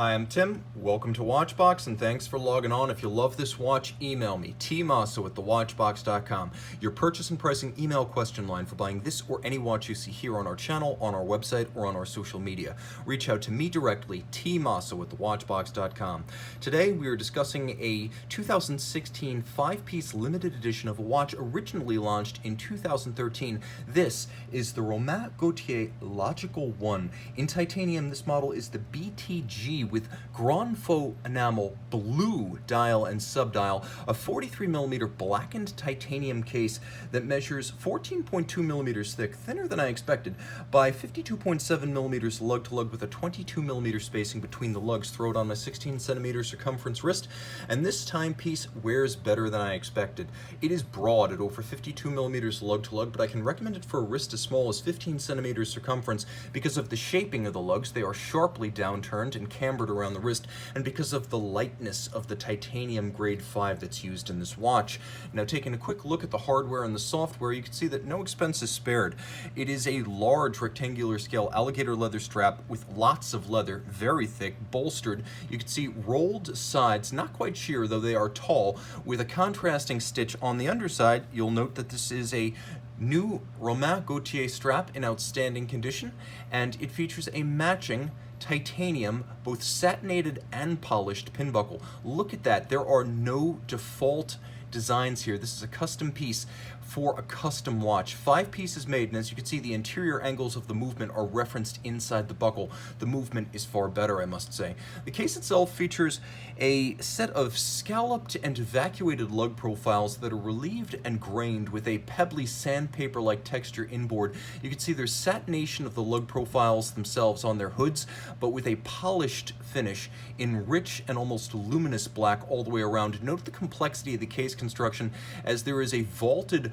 Hi, I'm Tim. Welcome to Watchbox, and thanks for logging on. If you love this watch, email me, tmosso at thewatchbox.com. Your purchase and pricing email question line for buying this or any watch you see here on our channel, on our website, or on our social media. Reach out to me directly, tmosso at thewatchbox.com. Today, we are discussing a 2016 5-piece limited edition of a watch originally launched in 2013. This is the Romain Gauthier Logical One. In titanium, this model is the BTG with grand faux enamel, blue dial and subdial, a 43mm blackened titanium case that measures 14.2mm thick, thinner than I expected, by 52.7mm lug-to-lug with a 22mm spacing between the lugs. Throw it on my 16cm circumference wrist, and this timepiece wears better than I expected. It is broad at over 52mm lug-to-lug, but I can recommend it for a wrist as small as 15cm circumference because of the shaping of the lugs. They are sharply downturned and cambered around the wrist, and because of the lightness of the titanium grade 5 that's used in this watch. Now, taking a quick look at the hardware and the software, you can see that no expense is spared. It is a large rectangular scale alligator leather strap with lots of leather, very thick, bolstered. You can see rolled sides, not quite sheer, though they are tall, with a contrasting stitch on the underside. You'll note that this is a new Romain Gauthier strap in outstanding condition, and it features a matching titanium, both satinated and polished pin buckle. Look at that. There are no default designs here. This is a custom piece for a custom watch. 5 pieces made, and as you can see, the interior angles of the movement are referenced inside the buckle. The movement is far better, I must say. The case itself features a set of scalloped and evacuated lug profiles that are relieved and grained with a pebbly sandpaper-like texture inboard. You can see there's satination of the lug profiles themselves on their hoods, but with a polished finish in rich and almost luminous black all the way around. Note the complexity of the case construction, as there is a vaulted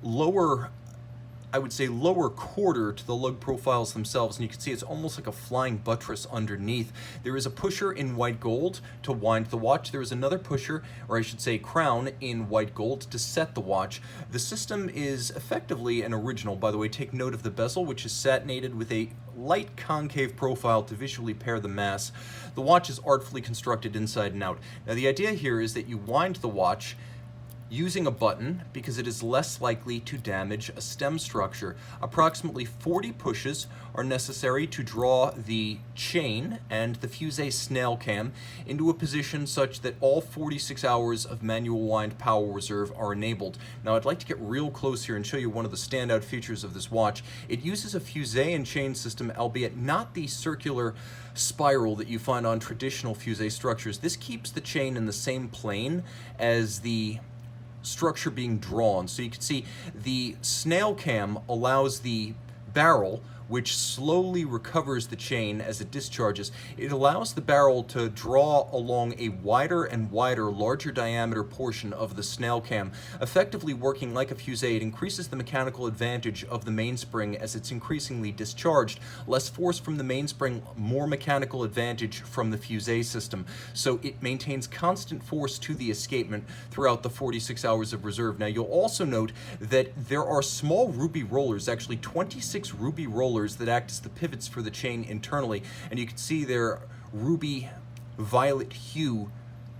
lower, I would say lower quarter to the lug profiles themselves, and you can see it's almost like a flying buttress underneath. There is a pusher in white gold to wind the watch. There is another pusher, or I should say crown, in white gold to set the watch. The system is effectively an original. By the way, take note of the bezel, which is satinated with a light concave profile to visually pair the mass. The watch is artfully constructed inside and out. Now, the idea here is that you wind the watch using a button because it is less likely to damage a stem structure. Approximately 40 pushes are necessary to draw the chain and the fusee snail-cam into a position such that all 46 hours of manual wind power reserve are enabled. Now, I'd like to get real close here and show you one of the standout features of this watch. It uses a fusee and chain system, albeit not the circular spiral that you find on traditional fusee structures. This keeps the chain in the same plane as the structure being drawn. So you can see the snail cam allows the barrel, which slowly recovers the chain as it discharges. It allows the barrel to draw along a wider and wider, larger diameter portion of the snail cam, effectively working like a fusee. It increases the mechanical advantage of the mainspring as it's increasingly discharged. Less force from the mainspring, more mechanical advantage from the fusee system. So it maintains constant force to the escapement throughout the 46 hours of reserve. Now, you'll also note that there are small ruby rollers, actually 26 ruby rollers that act as the pivots for the chain internally, and you can see their ruby violet hue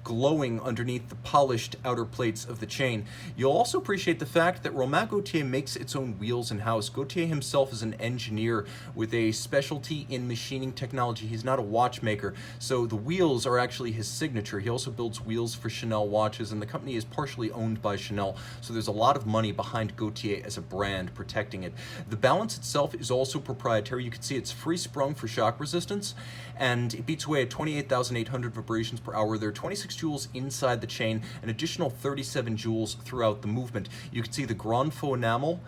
glowing underneath the polished outer plates of the chain. You'll also appreciate the fact that Romain Gauthier makes its own wheels in-house. Gauthier himself is an engineer with a specialty in machining technology. He's not a watchmaker, so the wheels are actually his signature. He also builds wheels for Chanel watches, and the company is partially owned by Chanel, so there's a lot of money behind Gauthier as a brand protecting it. The balance itself is also proprietary. You can see it's free sprung for shock resistance, and it beats away at 28,800 vibrations per hour. There are 26 joules inside the chain, an additional 37 joules throughout the movement. You can see the grand faux enamel,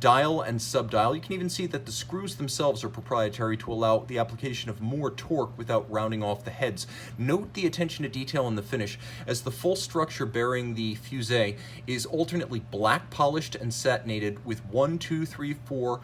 dial and subdial. You can even see that the screws themselves are proprietary to allow the application of more torque without rounding off the heads. Note the attention to detail in the finish, as the full structure bearing the fusee is alternately black polished and satinated with 1, 2, 3, 4,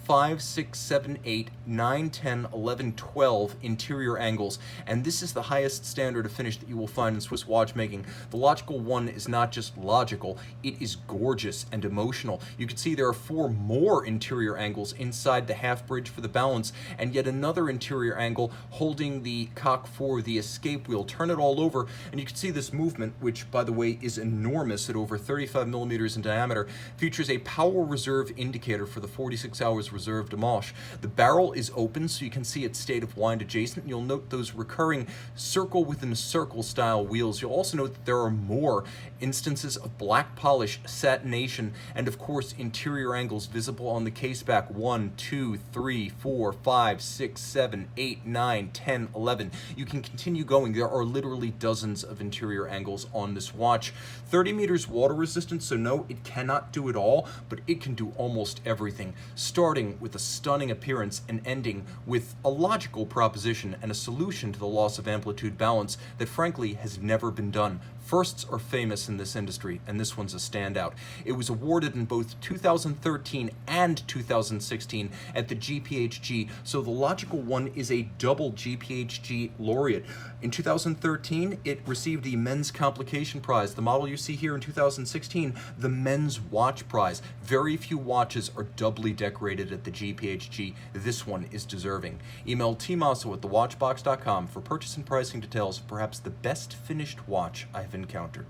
5, 6, 7, 8, 9, 10, 11, 12 interior angles, and this is the highest standard of finish that you will find in Swiss watchmaking. The Logical One is not just logical, it is gorgeous and emotional. You can see there are 4 more interior angles inside the half bridge for the balance, and yet another interior angle holding the cock for the escape wheel. Turn it all over, and you can see this movement, which by the way is enormous at over 35 millimeters in diameter, features a power reserve indicator for the 46 hours reserve Dimanche. The barrel is open so you can see its state of wind adjacent. You'll note those recurring circle within circle style wheels. You'll also note that there are more instances of black polish, satination, and of course interior angles visible on the case back. 1, 2, 3, 4, 5, 6, 7, 8, 9, 10, 11. You can continue going. There are literally dozens of interior angles on this watch. 30 meters water resistance, so no, it cannot do it all, but it can do almost everything, starting with a stunning appearance and ending with a logical proposition and a solution to the loss of amplitude balance that frankly has never been done. Firsts are famous in this industry, and this one's a standout. It was awarded in both 2013 and 2016 at the GPHG, so the Logical One is a double GPHG laureate. In 2013, it received the Men's Complication Prize. The model you see here in 2016, the Men's Watch Prize. Very few watches are doubly decorated at the GPHG. This one is deserving. Email tmosso at thewatchbox.com for purchase and pricing details of perhaps the best finished watch I've encountered.